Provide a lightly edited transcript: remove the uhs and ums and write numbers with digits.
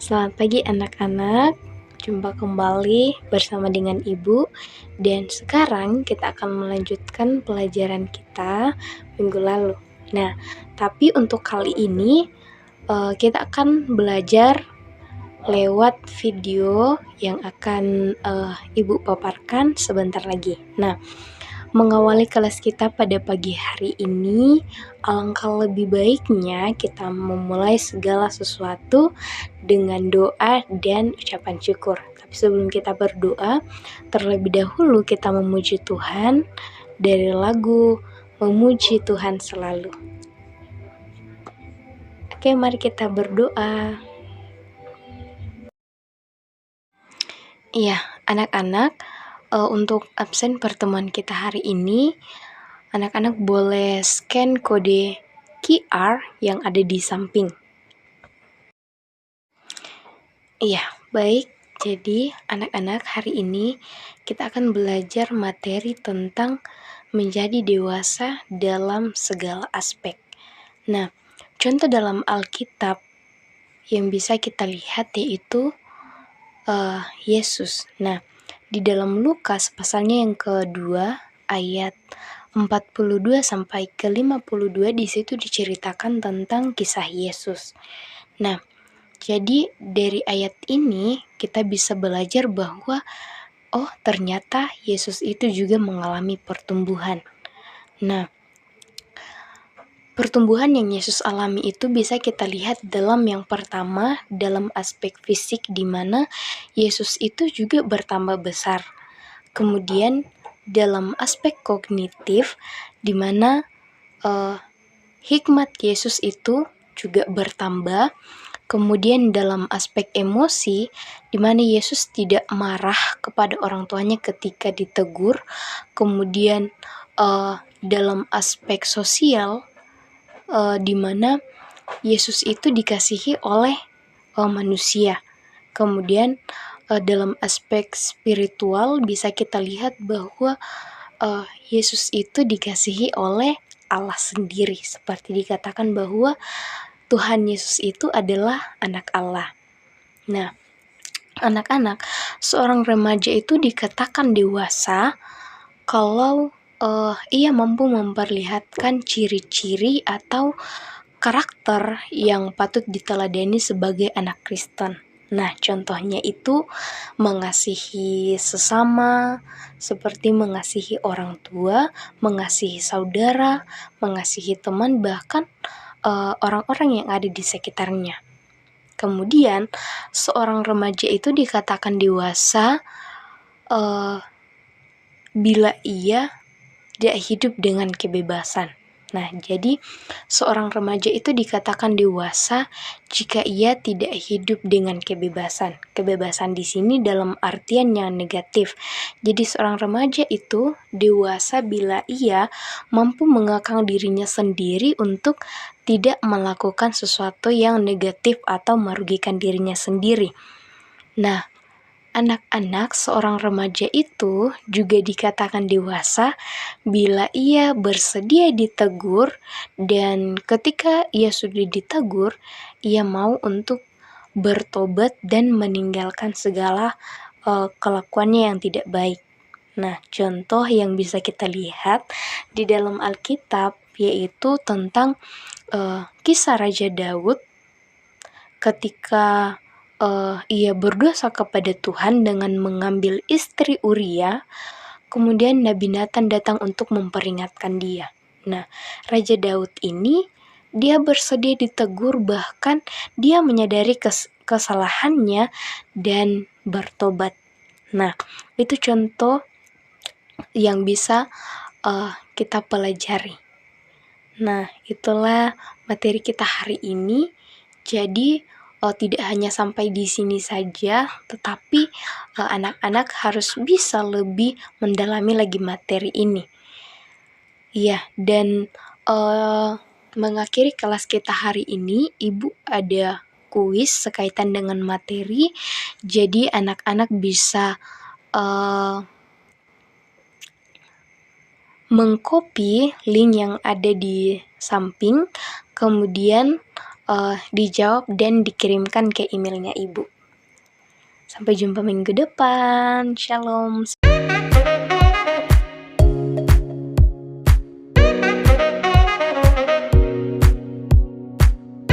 Selamat pagi anak-anak, jumpa kembali bersama dengan Ibu. Dan sekarang kita akan melanjutkan pelajaran kita minggu lalu. Nah, tapi untuk kali ini kita akan belajar lewat video yang akan Ibu paparkan sebentar lagi. Nah, mengawali kelas kita pada pagi hari ini, alangkah lebih baiknya kita memulai segala sesuatu dengan doa dan ucapan syukur. Tapi sebelum kita berdoa, terlebih dahulu kita memuji Tuhan dari lagu Memuji Tuhan Selalu. Oke, mari kita berdoa. Iya, anak-anak, untuk absen pertemuan kita hari ini, anak-anak boleh scan kode QR yang ada di samping. Iya, baik. Jadi, anak-anak, hari ini kita akan belajar materi tentang menjadi dewasa dalam segala aspek. Nah, contoh dalam Alkitab yang bisa kita lihat yaitu Yesus. Nah, di dalam Lukas pasalnya yang kedua ayat 42 sampai ke 52 di situ diceritakan tentang kisah Yesus. Nah, jadi dari ayat ini kita bisa belajar bahwa ternyata Yesus itu juga mengalami pertumbuhan. Nah, pertumbuhan yang Yesus alami itu bisa kita lihat dalam yang pertama, dalam aspek fisik di mana Yesus itu juga bertambah besar. Kemudian dalam aspek kognitif di mana hikmat Yesus itu juga bertambah. Kemudian dalam aspek emosi di mana Yesus tidak marah kepada orang tuanya ketika ditegur. Kemudian dalam aspek sosial di mana Yesus itu dikasihi oleh manusia. Kemudian dalam aspek spiritual bisa kita lihat bahwa Yesus itu dikasihi oleh Allah sendiri, seperti dikatakan bahwa Tuhan Yesus itu adalah anak Allah. Nah, anak-anak, seorang remaja itu dikatakan dewasa kalau ia mampu memperlihatkan ciri-ciri atau karakter yang patut diteladani sebagai anak Kristen. Nah, contohnya itu mengasihi sesama, seperti mengasihi orang tua, mengasihi saudara, mengasihi teman, bahkan orang-orang yang ada di sekitarnya. Kemudian, seorang remaja itu dikatakan dewasa bila ia tidak hidup dengan kebebasan. Nah, jadi seorang remaja itu dikatakan dewasa jika ia tidak hidup dengan kebebasan. Kebebasan di sini dalam artian yang negatif. Jadi seorang remaja itu dewasa bila ia mampu mengekang dirinya sendiri untuk tidak melakukan sesuatu yang negatif atau merugikan dirinya sendiri. Nah, anak-anak, seorang remaja itu juga dikatakan dewasa bila ia bersedia ditegur, dan ketika ia sudah ditegur, ia mau untuk bertobat dan meninggalkan segala kelakuannya yang tidak baik. Nah, contoh yang bisa kita lihat di dalam Alkitab yaitu tentang kisah Raja Daud ketika ia berdosa kepada Tuhan dengan mengambil istri Uria. Kemudian Nabi Nathan datang untuk memperingatkan dia. Nah, Raja Daud ini dia bersedia ditegur, bahkan dia menyadari kesalahannya dan bertobat. Nah, itu contoh yang bisa kita pelajari. Nah, itulah materi kita hari ini. Jadi tidak hanya sampai di sini saja, tetapi anak-anak harus bisa lebih mendalami lagi materi ini. Iya, dan mengakhiri kelas kita hari ini, Ibu ada kuis sekaitan dengan materi. Jadi anak-anak bisa mengcopy link yang ada di samping, kemudian dijawab dan dikirimkan ke emailnya ibu. Sampai jumpa minggu depan. Shalom.